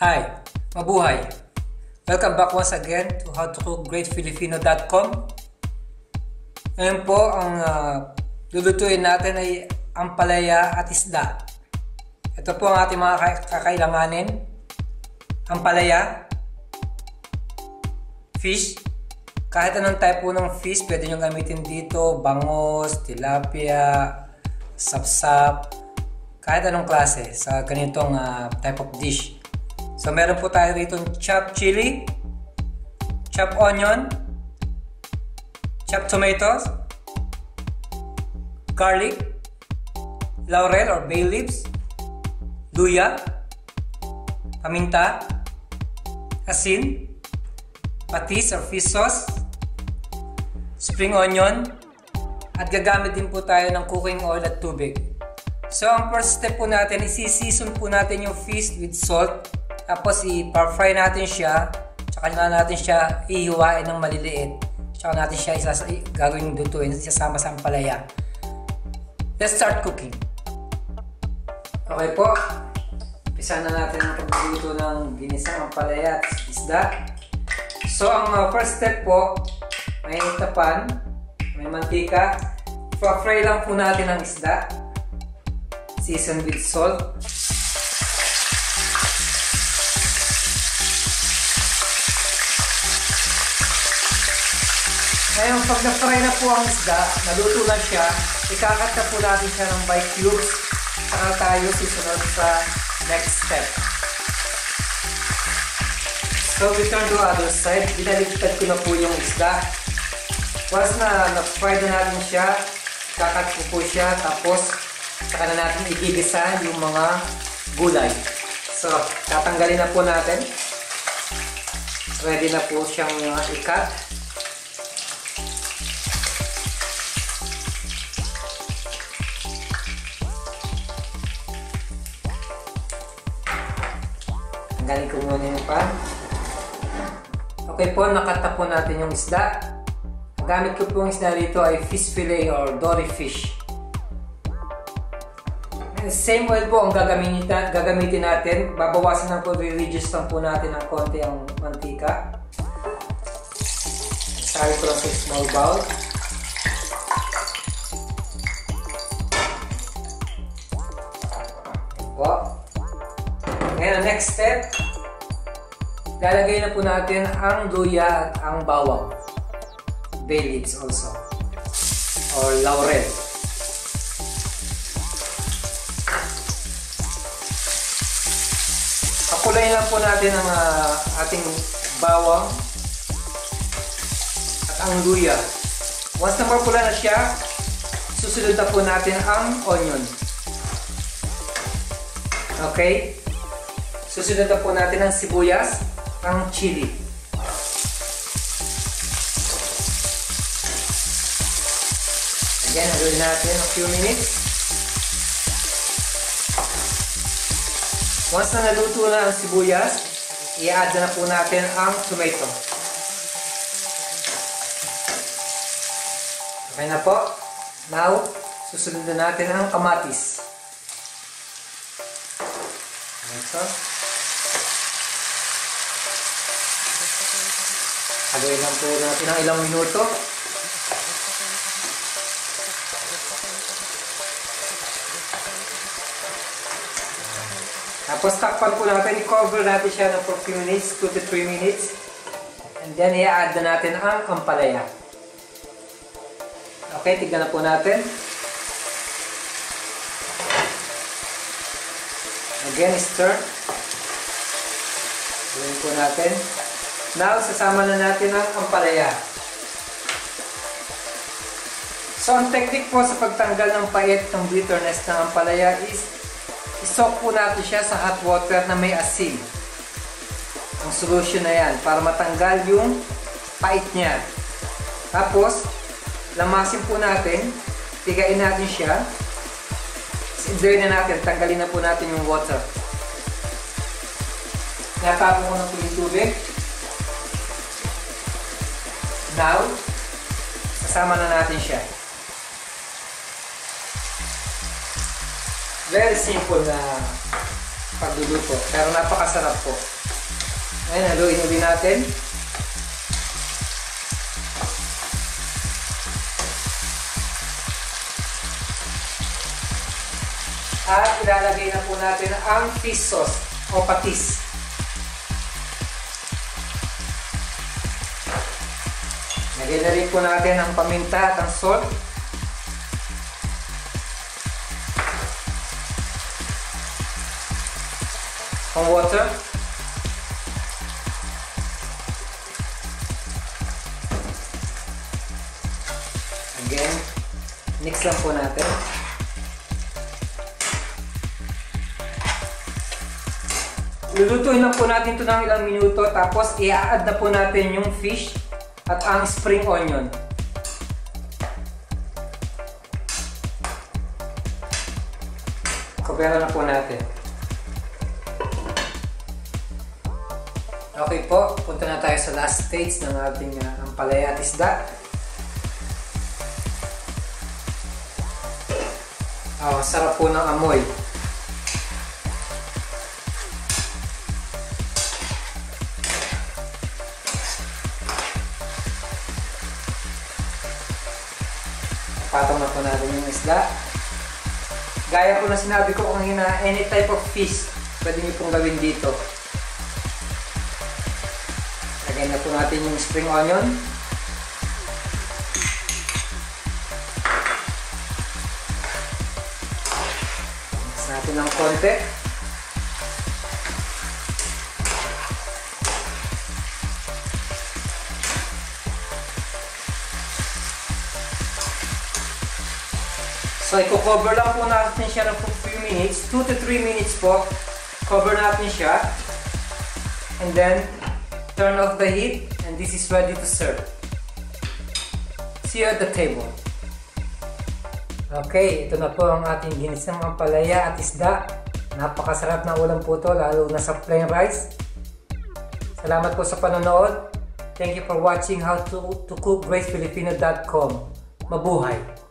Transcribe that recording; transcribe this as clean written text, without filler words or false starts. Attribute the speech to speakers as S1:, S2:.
S1: Hi! Mabuhay! Welcome back once again to howtocookgreatfilipino.com. Ngayon po, ang lulutuin natin ay ampalaya at isda. Ito po ang ating mga kakailanganin. Ampalaya, fish, kahit anong type po ng fish, pwede nyo gamitin dito, bangos, tilapia, sapsap, kahit anong klase sa ganitong type of dish. So meron po tayo dito chopped chili, chopped onion, chopped tomatoes, garlic, laurel or bay leaves, luya, paminta, asin, patis or fish sauce, spring onion, at gagamit din po tayo ng cooking oil at tubig. So ang first step po natin, isi-season po natin yung fish with salt. Tapos i-fry natin siya, tsaka natin siya ihiwain ng maliliit. Tsaka natin siya gagawin lutuin, isasama sa ampalaya. Let's start cooking. Okay po, umpisa na natin ang pagluluto ng ginisang ampalaya at isda. So ang first step po, may tapan, may mantika. I-fry lang po natin ang isda. Season with salt. Ngayon, pag na-fry na po ang isda, naluto na siya, ikakat na po natin siya ng by cubes, saka tayo susunod sa next step. So, we turn to the other side. Binaligtad ko na po yung isda. Once na-fry na natin siya, kakat ko po siya, tapos saka na natin igigisa yung mga gulay. So, tatanggalin na po natin. Ready na po siyang ikat. Tanggalin ko muna yung pan. Okay po, nakata po natin yung isda. Ang gamit ko po yung isda dito ay fish fillet or dory fish. Same oil po ang gagamitin natin. Babawasan lang po, reduce lang po natin ng konti ang mantika. Sari ko lang sa small bowl. Po. Ngayon, next step, lalagay na po natin ang luya at ang bawang. Bay leaves also. Or laurel. Pakulayin lang po natin ang ating bawang at ang luya. Once na mapula na siya, susunod na po natin ang onion. Okay? Susunod na po natin ang sibuyas, ang chili. Again, haluin natin a few minutes. Once na naluto na ang sibuyas, i-add na po natin ang tomato. Okay na po. Now, susunod na natin ang kamatis. Ito. Haluin lang po natin ng ilang minuto. Tapos takpan po natin, i-cover natin siya for few minutes, 2 to 3 minutes. And then i-add na natin ang ampalaya. Okay, tignan na po natin. Again, stir. Haluin po natin. Now, sasama na natin ang ampalaya. So, ang technique po sa pagtanggal ng pait, ng bitterness ng ampalaya is i-soak po natin siya sa hot water na may asin. Ang solution na yan, para matanggal yung pait niya. Tapos, lamasin po natin, tigain natin siya. I-drain na natin, tanggalin na po natin yung water. Natapon ko na po yung tubig. Now, sasama na natin siya. Very simple na pagluluto, pero napakasarap po. Ayan, haluin ulit natin. At ilalagay na po natin ang fish sauce o patis. Lagay na rin po natin ang paminta at ang salt. Ang water. Again, mix lang po natin. Lulutuin lang po natin ito ng ilang minuto, tapos i-add na po natin yung fish at ang spring onion. Coveran na po natin. Okay po, punta na tayo sa last stage ng ating ampalaya at isda. Sarap po ng amoy. Patong na po natin yung isda. Gaya po na sinabi ko kanina, any type of fish pwede nyo pong gawin dito. Lagyan na po natin yung spring onion. Mix natin ng konti. So, i-cover lang po natin siya ng few minutes, 2 to 3 minutes po. Cover natin siya. And then, turn off the heat. And this is ready to serve. See you at the table. Okay, ito na po ang ating ginisang ampalaya at isda. Napakasarap na ulam po ito, lalo na sa plain rice. Salamat po sa panonood. Thank you for watching how to cook gracefilipino.com. Mabuhay!